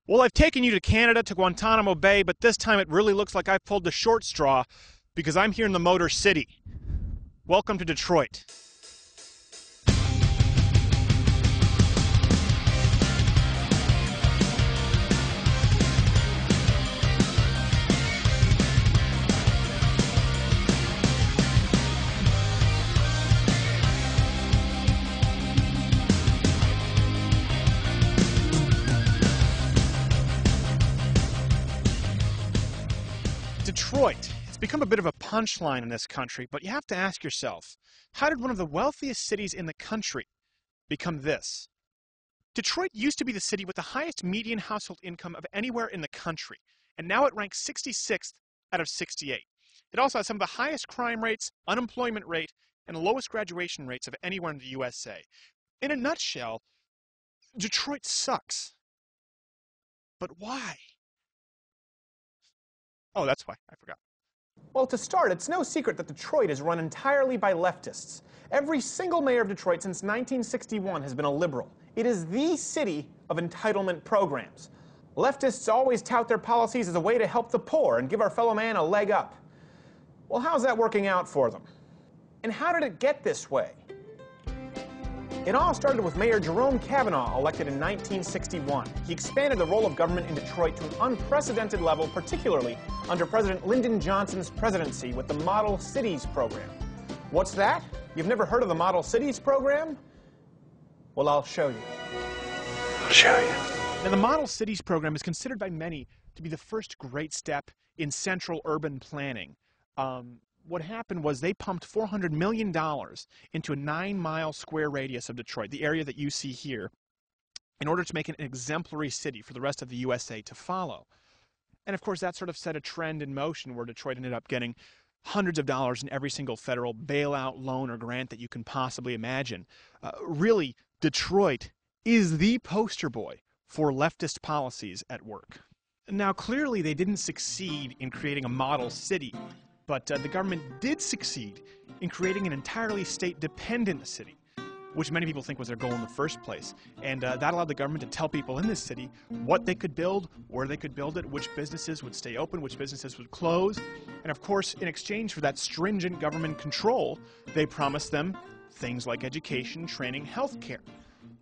Well, I've taken you to Canada, to Guantanamo Bay, but this time it really looks like I've pulled the short straw because I'm here in the Motor City. Welcome to Detroit. Detroit. It's become a bit of a punchline in this country, but you have to ask yourself, how did one of the wealthiest cities in the country become this? Detroit used to be the city with the highest median household income of anywhere in the country, and now it ranks 66th out of 68. It also has some of the highest crime rates, unemployment rate, and lowest graduation rates of anywhere in the USA. In a nutshell, Detroit sucks. But why? Oh, that's why. I forgot. Well, to start, it's no secret that Detroit is run entirely by leftists. Every single mayor of Detroit since 1961 has been a liberal. It is the city of entitlement programs. Leftists always tout their policies as a way to help the poor and give our fellow man a leg up. Well, how's that working out for them? And how did it get this way? It all started with Mayor Jerome Cavanaugh, elected in 1961. He expanded the role of government in Detroit to an unprecedented level, particularly under President Lyndon Johnson's presidency with the Model Cities program. What's that? You've never heard of the Model Cities program? Well, I'll show you. Now, the Model Cities program is considered by many to be the first great step in central urban planning. What happened was they pumped $400 million into a 9-mile square radius of Detroit, the area that you see here, in order to make it an exemplary city for the rest of the USA to follow. And of course, that sort of set a trend in motion where Detroit ended up getting hundreds of dollars in every single federal bailout, loan, or grant that you can possibly imagine. Really, Detroit is the poster boy for leftist policies at work. Now, clearly, they didn't succeed in creating a model city. But the government did succeed in creating an entirely state-dependent city, which many people think was their goal in the first place. And that allowed the government to tell people in this city what they could build, where they could build it, which businesses would stay open, which businesses would close. And of course, in exchange for that stringent government control, they promised them things like education, training, health care,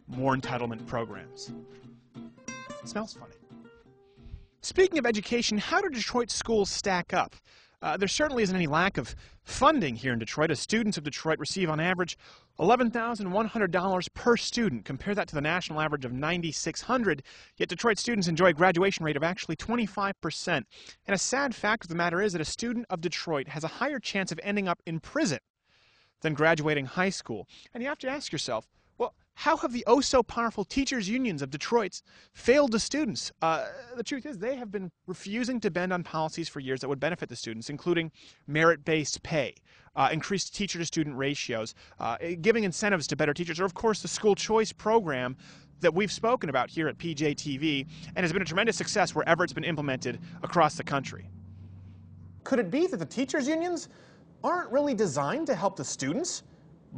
more entitlement programs. It smells funny. Speaking of education, how do Detroit schools stack up? There certainly isn't any lack of funding here in Detroit, as students of Detroit receive on average $11,100 per student. Compare that to the national average of $9,600, yet Detroit students enjoy a graduation rate of actually 25%. And a sad fact of the matter is that a student of Detroit has a higher chance of ending up in prison than graduating high school. And you have to ask yourself, well, how have the oh-so-powerful teachers' unions of Detroit failed the students? The truth is they have been refusing to bend on policies for years that would benefit the students, including merit-based pay, increased teacher-to-student ratios, giving incentives to better teachers, or, of course, the school choice program that we've spoken about here at PJTV and has been a tremendous success wherever it's been implemented across the country. Could it be that the teachers' unions aren't really designed to help the students,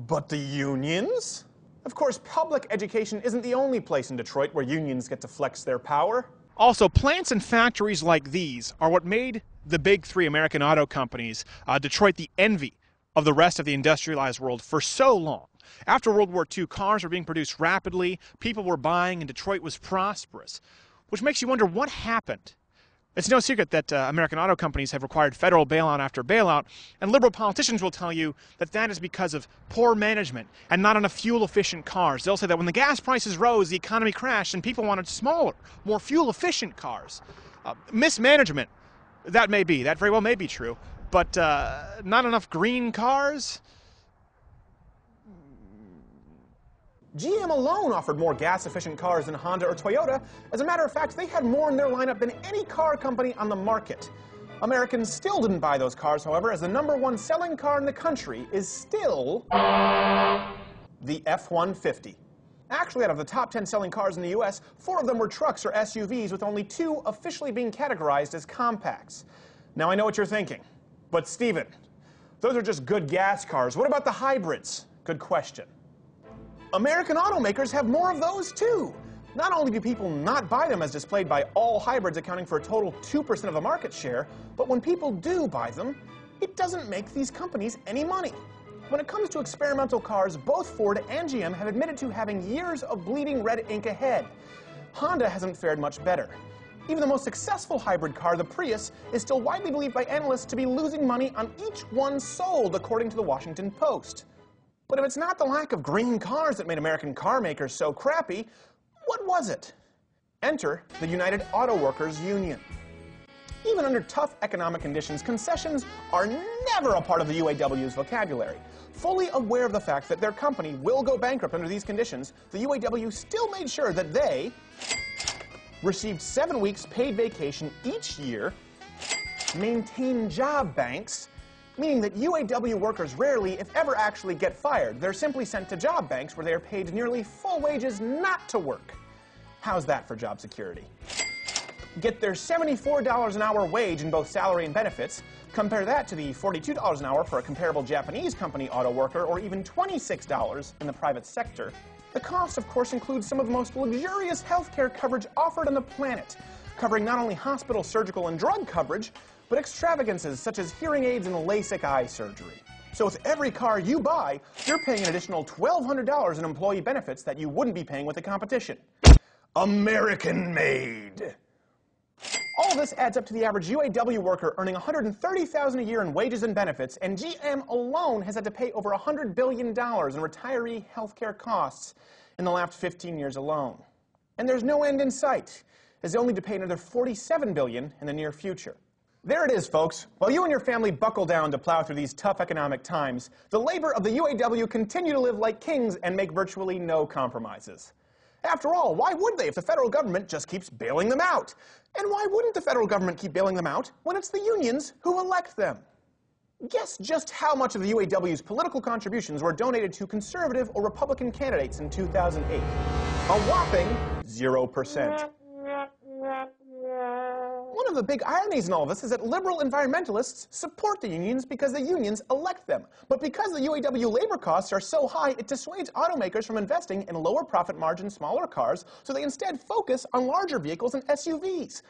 but the unions? Of course, public education isn't the only place in Detroit where unions get to flex their power. Also, plants and factories like these are what made the big three American auto companies, Detroit, the envy of the rest of the industrialized world for so long. After World War II, cars were being produced rapidly, people were buying, and Detroit was prosperous, which makes you wonder what happened. It's no secret that American auto companies have required federal bailout after bailout, and liberal politicians will tell you that that is because of poor management and not enough fuel-efficient cars. They'll say that when the gas prices rose, the economy crashed, and people wanted smaller, more fuel-efficient cars. Mismanagement, that very well may be true, but not enough green cars? GM alone offered more gas-efficient cars than Honda or Toyota. As a matter of fact, they had more in their lineup than any car company on the market. Americans still didn't buy those cars, however, as the #1 selling car in the country is still the F-150. Actually, out of the top 10 selling cars in the U.S., 4 of them were trucks or SUVs, with only 2 officially being categorized as compacts. Now, I know what you're thinking, but Stephen, those are just good gas cars. What about the hybrids? Good question. American automakers have more of those too. Not only do people not buy them as displayed by all hybrids accounting for a total 2% of the market share, but when people do buy them, it doesn't make these companies any money. When it comes to experimental cars, both Ford and GM have admitted to having years of bleeding red ink ahead. Honda hasn't fared much better. Even the most successful hybrid car, the Prius, is still widely believed by analysts to be losing money on each one sold, according to the Washington Post. But if it's not the lack of green cars that made American car makers so crappy, what was it? Enter the United Auto Workers Union. Even under tough economic conditions, concessions are never a part of the UAW's vocabulary. Fully aware of the fact that their company will go bankrupt under these conditions, the UAW still made sure that they received 7 weeks paid vacation each year, maintain job banks, meaning that UAW workers rarely, if ever, actually get fired. They're simply sent to job banks where they are paid nearly full wages not to work. How's that for job security? Get their $74 an hour wage in both salary and benefits. Compare that to the $42 an hour for a comparable Japanese company auto worker, or even $26 in the private sector. The cost, of course, includes some of the most luxurious healthcare coverage offered on the planet, covering not only hospital, surgical, and drug coverage, but extravagances such as hearing aids and LASIK eye surgery. So with every car you buy, you're paying an additional $1,200 in employee benefits that you wouldn't be paying with the competition. American made. All of this adds up to the average UAW worker earning $130,000 a year in wages and benefits, and GM alone has had to pay over $100 billion in retiree healthcare costs in the last 15 years alone. And there's no end in sight, as they only need to pay another $47 billion in the near future. There it is, folks. While you and your family buckle down to plow through these tough economic times, the labor of the UAW continue to live like kings and make virtually no compromises. After all, why would they if the federal government just keeps bailing them out? And why wouldn't the federal government keep bailing them out when it's the unions who elect them? Guess just how much of the UAW's political contributions were donated to conservative or Republican candidates in 2008. A whopping 0%. One of the big ironies in all of this is that liberal environmentalists support the unions because the unions elect them. But because the UAW labor costs are so high, it dissuades automakers from investing in lower profit margin, smaller cars, so they instead focus on larger vehicles and SUVs.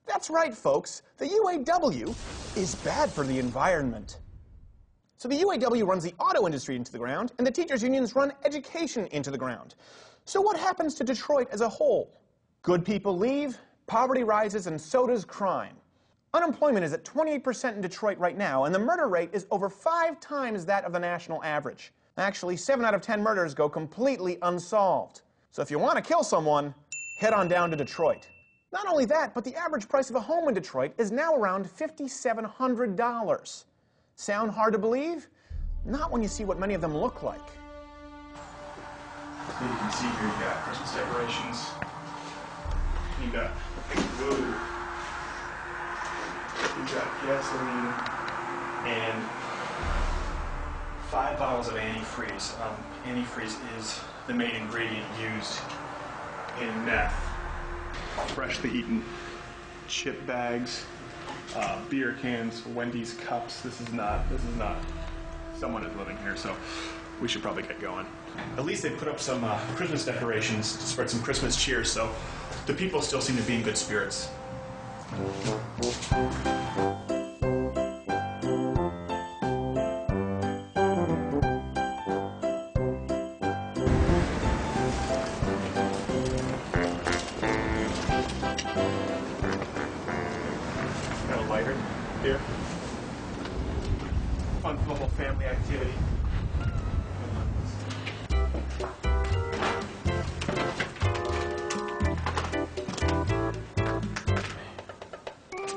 That's right, folks. The UAW is bad for the environment. So the UAW runs the auto industry into the ground, and the teachers' unions run education into the ground. So what happens to Detroit as a whole? Good people leave, poverty rises, and so does crime. Unemployment is at 28% in Detroit right now, and the murder rate is over 5 times that of the national average. Actually, 7 out of 10 murders go completely unsolved. So if you want to kill someone, head on down to Detroit. Not only that, but the average price of a home in Detroit is now around $5,700. Sound hard to believe? Not when you see what many of them look like. You can see here you got Christmas decorations. You got food. You got gasoline and 5 bottles of antifreeze. Antifreeze is the main ingredient used in meth. Freshly eaten chip bags, beer cans, Wendy's cups. This is not. Someone is living here, so we should probably get going. At least they put up some Christmas decorations to spread some Christmas cheer, so the people still seem to be in good spirits. Got a lighter here. Fun for the whole family activity.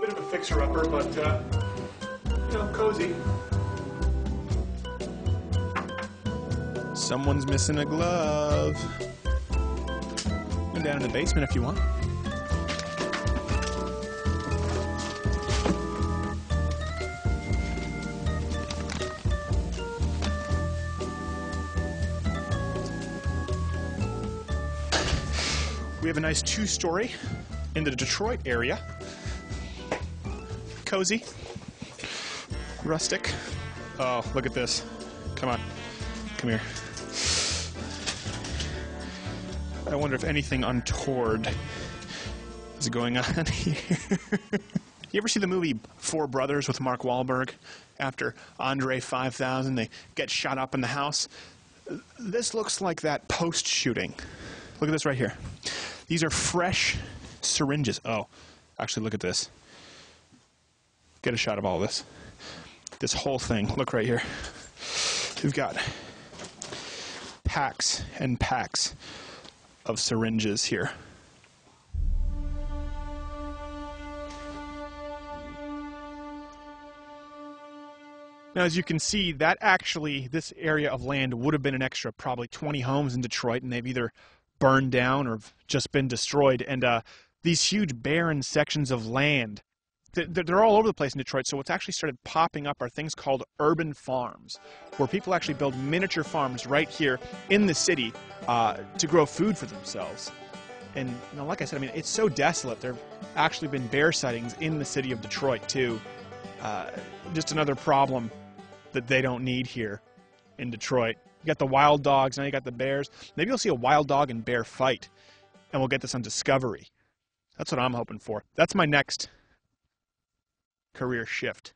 Bit of a fixer-upper, but, you know, cozy. Someone's missing a glove. Go down in the basement if you want. We have a nice 2-story in the Detroit area. Cozy, rustic. Oh, look at this. Come on, come here. I wonder if anything untoward is going on here. You ever see the movie Four Brothers with Mark Wahlberg? After Andre 5000, they get shot up in the house. This looks like that post-shooting. Look at this right here. These are fresh syringes. Oh, actually, look at this. Get a shot of all this. This whole thing. Look right here. We've got packs and packs of syringes here. Now, as you can see, that actually, this area of land would have been an extra probably 20 homes in Detroit, and they've either burned down or just been destroyed. And these huge barren sections of land, they're all over the place in Detroit. So what's actually started popping up are things called urban farms, where people actually build miniature farms right here in the city to grow food for themselves. And you know, like I said, I mean, it's so desolate. There have actually been bear sightings in the city of Detroit, too. Just another problem that they don't need here in Detroit. You got the wild dogs, now you got the bears. Maybe you'll see a wild dog and bear fight, and we'll get this on Discovery. That's what I'm hoping for. That's my next career shift.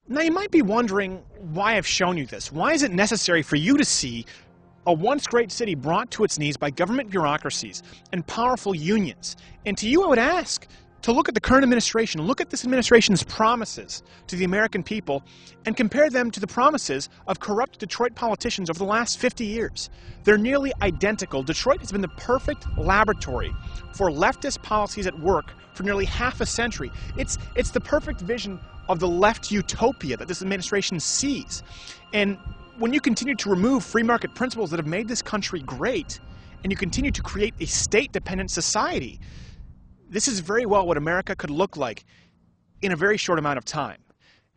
Now you might be wondering why I've shown you this. Why is it necessary for you to see a once great city brought to its knees by government bureaucracies and powerful unions? And to you I would ask to look at the current administration, look at this administration's promises to the American people, and compare them to the promises of corrupt Detroit politicians over the last 50 years. They're nearly identical. Detroit has been the perfect laboratory for leftist policies at work for nearly half a century. It's the perfect vision of the left utopia that this administration sees. And when you continue to remove free market principles that have made this country great, and you continue to create a state-dependent society, this is very well what America could look like in a very short amount of time.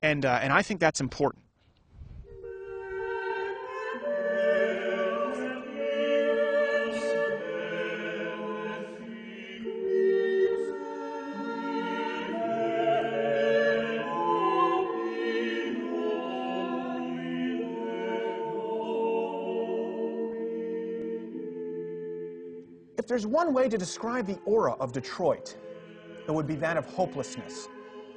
And I think that's important. If there's one way to describe the aura of Detroit, it would be that of hopelessness.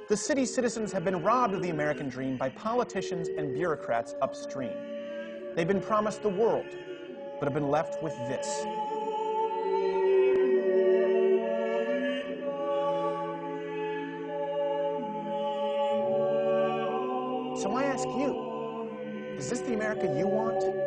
The city's citizens have been robbed of the American dream by politicians and bureaucrats upstream. They've been promised the world, but have been left with this. So I ask you, is this the America you want?